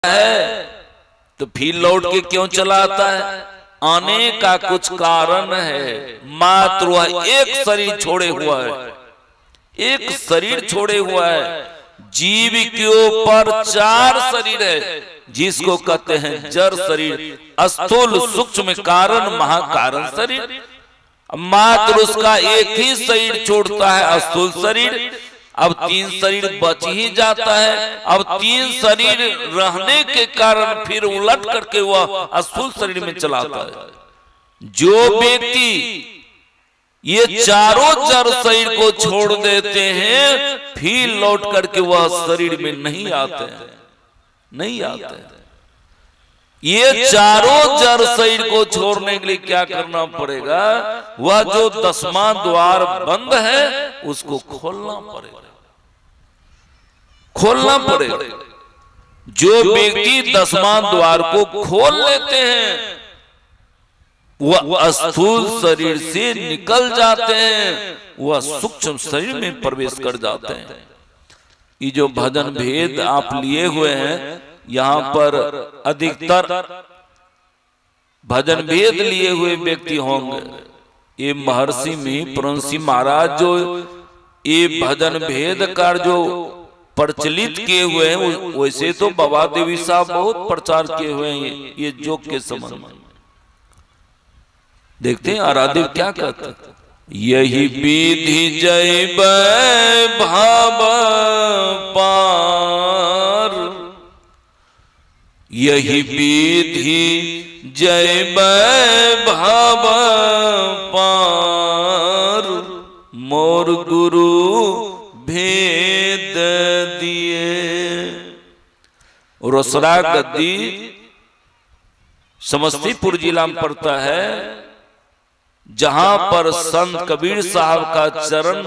है तो फिर लौट के क्यों चला आता है? आने का कुछ कारण है। मात्र वह एक शरीर छोड़े हुआ है, एक शरीर छोड़े हुआ है। जीव के ऊपर 4 शरीर है, जिसको कहते हैं जड़ शरीर, स्थूल, सूक्ष्म, कारण, महाकारण शरीर। मात्र उसका एक ही शरीर छोड़ता है, स्थूल शरीर। अब 3 शरीर बच ही जाता है। अब 3 शरीर रहने के कारण फिर उलट करके वह स्थूल शरीर में चलाता है। जो व्यक्ति ये चारों जड़ शरीर को छोड़ देते हैं, फिर लौट करके वह शरीर में नहीं आते हैं, नहीं आते हैं। ये चारों जड़ शरीर को छोड़ने के लिए क्या करना पड़ेगा? वह जो 10वां द्वार बंद है उसको खोलना पड़ेगा, खोलना पड़ेगा। जो व्यक्ति 10वां द्वार को खोल लेते हैं वह स्थूल शरीर से निकल जाते हैं, वह सूक्ष्म शरीर में प्रवेश कर जाते हैं। ये जो भजन भेद आप लिए हुए हैं, यहाँ पर अधिकतर भजन भेद लिए हुए व्यक्ति होंगे। ये महर्षि में पुरंसी महाराज जो ये भजन भेद का जो प्रचलित किए हुए हैं, वैसे तो बाबा देवी साहब बहुत प्रचार किए हुए हैं ये जोग के संबंध में। देखते हैं आराध्य क्या कहते हैं। यही विधि जय भाव पार, यही विधि जय भाव पार, मोर गुरु भेद दिए। रोसड़ा गद्दी समस्तीपुर जिला में पड़ता है, जहां पर संत कबीर साहब का चरण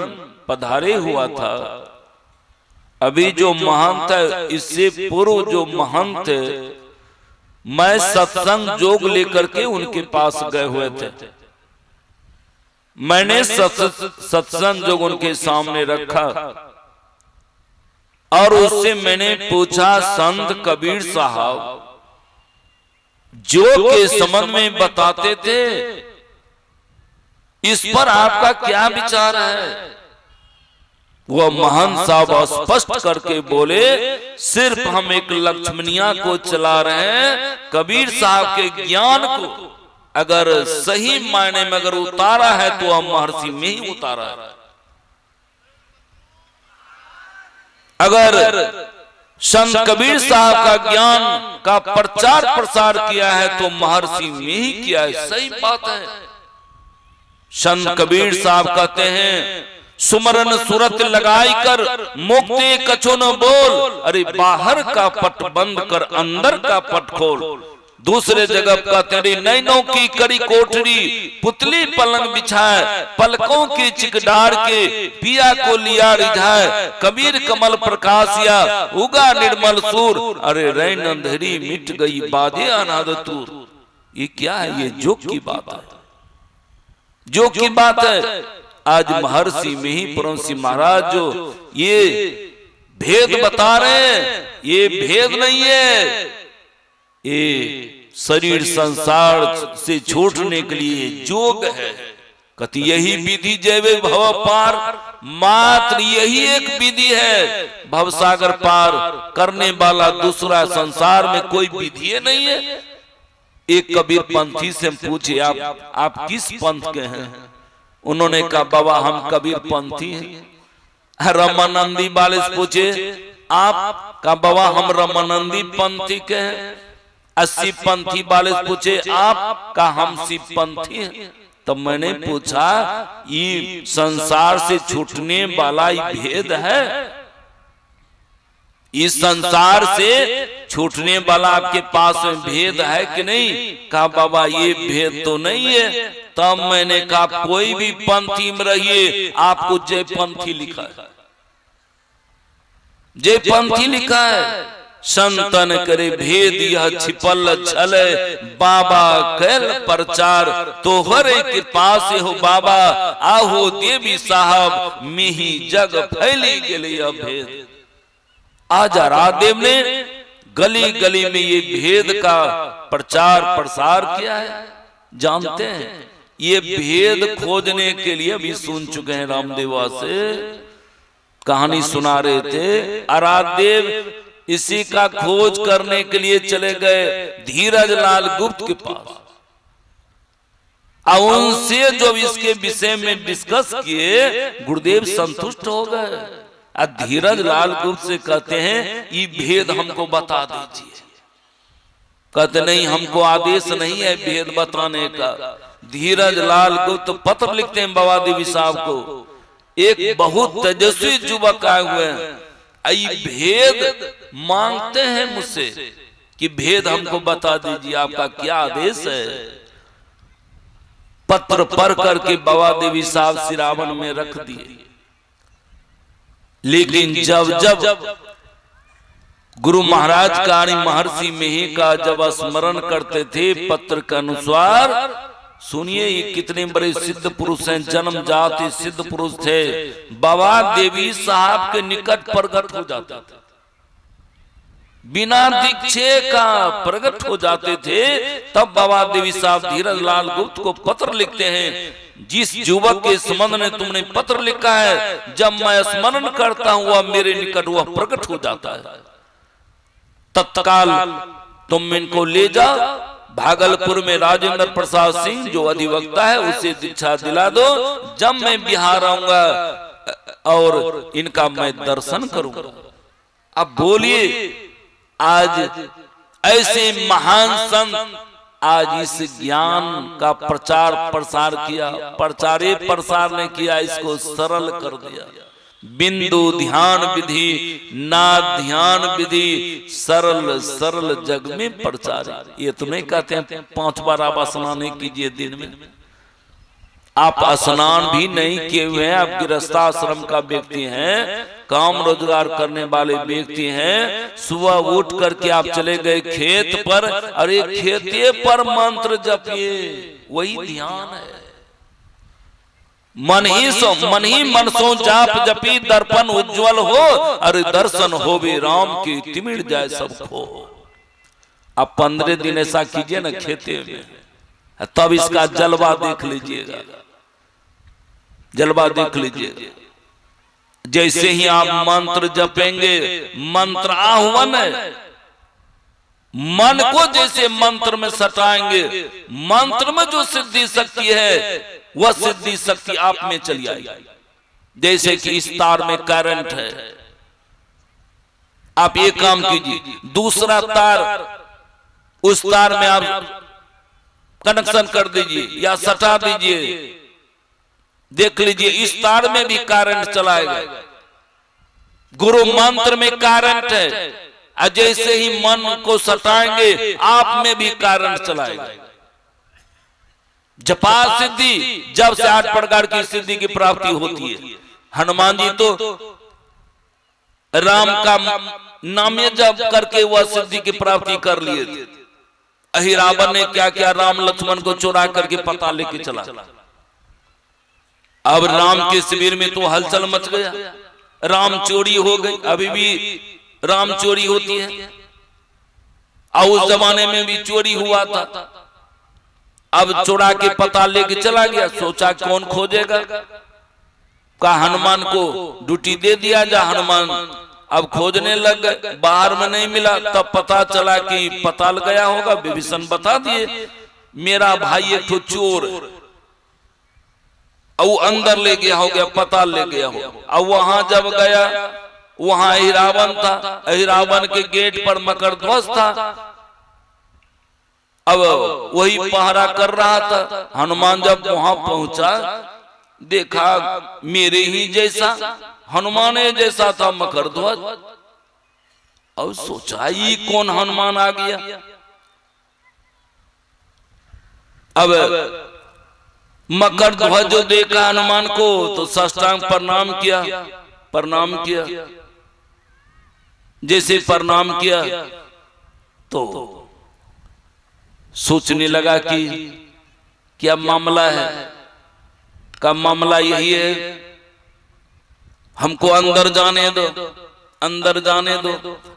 पधारे हुआ था। अभी जो महंत है, इससे पूर्व जो महंत थे, मैं सत्संग जोग लेकर के उनके पास गए हुए थे। मैंने सत्संग जोग उनके सामने रखा और उससे मैंने पूछा, संत कबीर साहब जोग के संबंध में बताते थे, इस पर आपका क्या विचार है? वह महंत साहब स्पष्ट करके बोले, सिर्फ हम एक लक्ष्मणिया को चला रहे हैं। कबीर साहब के ज्ञान को अगर सही मायने में अगर उतारा है तो हम महर्षि में ही उतारा है। अगर संत कबीर साहब का ज्ञान का प्रचार प्रसार किया है तो महर्षि में ही किया है। सही बात है। संत कबीर साहब कहते हैं, सुमरन सुरत लगाई कर मुक्ति कछु न बोल, अरे बाहर का पट बंद कर अंदर का पट खोल। दूसरे जगह कहते हैं, नैनों की कड़ी कोठरी पुतली पलंग बिछाए, पलकों की चिकडार के पिया को लिया रिझाए, कबीर कमल प्रकाशिया उगा निर्मल सूर, अरे रैन अंधेरी मिट गई बाधे अनाद तूर। ये क्या है? ये जोग की बात है, जो की बात है। आज महर्षि में ही पुरंसी महाराज जो ये भेद बता रहे हैं, ये भेद नहीं है, ये शरीर संसार से छूटने के लिए जोग है। कहती यही विधि जैवे भव पार, मात्र यही एक विधि है भवसागर पार करने वाला। दूसरा संसार में कोई विधि नहीं है। एक कबीर पंथी से पूछे, आप किस पंथ के हैं? उन्होंने कहा, बाबा हम कबीर पंथी हैं। रमानंदी वाले से पूछे, आप का बाबा हम रमानंदी पंथी के हैं। 80 पंथी वाले से पूछे, आप का हम शिव पंथी हैं। तब मैंने पूछा, ये संसार से छूटने वाला ये भेद है? इस संसार से छूटने वाला आपके पास में भेद है कि नहीं? कहा बाबा ये भेद तो नहीं है। तब मैंने कहा, कोई भी पंथी में रहिए, आपको जय पंथी लिखा है, जय पंथी लिखा है। संतन करे भेद यह छिपल छले, बाबा कैल प्रचार तो हरे कृपा से हो बाबा, आहो देवी साहब मिही जग फैली गेले भेद। आज राधेव ने गली गली में ये भेद का प्रचार प्रसार किया है। जानते हैं ये भेद खोजने के लिए अभी सुन चुके हैं, रामदेवा से कहानी सुना रहे थे। आराध्यदेव इसी का खोज करने के लिए चले गए धीरज लाल गुप्त के पास। उनसे जो इसके विषय में डिस्कस किए, गुरुदेव संतुष्ट हो गए। धीरज लाल गुप्त से कहते हैं ये भेद हमको बता दीजिए। कहते नहीं, हमको आदेश नहीं है भेद बताने का। धीरज लाल गुप्त पत्र लिखते हैं बाबा देवी साहब को, एक बहुत तेजस्वी युवक आए हुए हैं, भेद मांगते हैं मुझसे कि भेद हमको बता दीजिए, आपका क्या आदेश है। पत्र पढ़ करके बाबा देवी साहब सिरावन में रख दिए। लेकिन जब जब गुरु महाराज का महर्षि मेही का जब स्मरण करते थे पत्र के अनुसार, सुनिए ये कितने बड़े सिद्ध पुरुष हैं, जन्म जाति सिद्ध पुरुष थे। बाबा देवी साहब के निकट प्रकट हो जाते थे, बिना दीक्षे का प्रकट हो जाते थे। तब बाबा देवी साहब धीरज लाल गुप्त को पत्र लिखते हैं, जिस युवक के संबंध में तुमने पत्र लिखा है, जब मैं स्मरण करता हूं वह मेरे निकट वह प्रकट हो जाता है। तत्काल तुम इनको ले जाओ, भागलपुर में राजेंद्र प्रसाद सिंह जो अधिवक्ता है उसे दीक्षा दिला दो। जब मैं बिहार आऊंगा और इनका मैं दर्शन करूंगा। अब बोलिए, आज ऐसे महान संत आज इस ज्ञान का प्रचार प्रसार किया, प्रचारे प्रसार ने किया, इसको सरल कर दिया। बिंदु ध्यान विधि, नाद ध्यान विधि, सरल सरल जग में प्रचार। ये तो नहीं कहते हैं 5 बार आप स्नान नहीं कीजिए दिन में। आप स्नान भी नहीं किए हुए हैं, आप गृहस्थाश्रम का व्यक्ति हैं, काम रोजगार करने वाले व्यक्ति हैं। सुबह उठ करके आप चले गए खेत पर, अरे खेते पर मंत्र जपिए, वही ध्यान है। मन ही मन सो जाप जपी, दर्पण उज्जवल हो, अरे दर्शन हो भी राम की तिमिर जाए सब खो। आप 15 दिन ऐसा कीजिए ना खेते में, तब इसका जलवा देख लीजिएगा, जलवा देख लीजिएगा। जैसे ही आप मंत्र जपेंगे, मंत्र आह्वान है, मन को जैसे मंत्र में सटाएंगे, मंत्र में जो सिद्धि शक्ति है वह सिद्धि शक्ति आप में चली आएगी। जैसे कि इस तार में करंट है, आप एक काम कीजिए, दूसरा तार उस तार में आप कनेक्शन कर दीजिए या सटा दीजिए, देख लीजिए इस तार में भी करंट चलाएगा। गुरु मंत्र में करंट है, जैसे ही मन को सटाएंगे आप में भी करंट चलाएगा। जपा सिद्धि, जब से 8 प्रकार की सिद्धि की प्राप्ति होती है। हनुमान जी तो राम का नाम जप करके वह सिद्धि की प्राप्ति कर लिए थे। अहिरावण ने क्या किया, राम लक्ष्मण को चुरा करके पता लेके चला। अब राम के शिविर में तो हलचल मच गया, राम चोरी हो गई। अभी भी राम चोरी होती है, और उस जमाने में भी चोरी हुआ था। अब चुरा के पता लेके चला गया, सोचा कौन खोजेगा, का हनुमान को ड्यूटी दे दिया जा। हनुमान अब खोजने लग गए, बाहर में नहीं मिला। तब पता चला कि पता लग गया होगा, विभीषण बता दिए मेरा भाई एक तो चोर, और अंदर ले गया हो गया, पता ले गया हो। अब वहां जब गया, वहां अहिरावण था, अहिरावण के गेट पर मकरध्वज था। अब वही पहरा कर रहा था। हनुमान जब वहां पहुंचा, देखा मेरे ही जैसा, हनुमान जैसा था मकरध्वज। अब सोचा ये कौन हनुमान आ गया। अब मकरध्वज जो देखा हनुमान को तो साष्टांग प्रणाम किया, प्रणाम किया। जैसे प्रणाम किया तो सोचने लगा कि क्या मामला है। का मामला यही है, हमको अंदर जाने दो, अंदर जाने दो।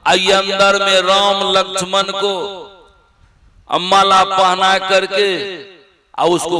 आइए अंदर में राम लक्ष्मण को माला पहना करके और उसको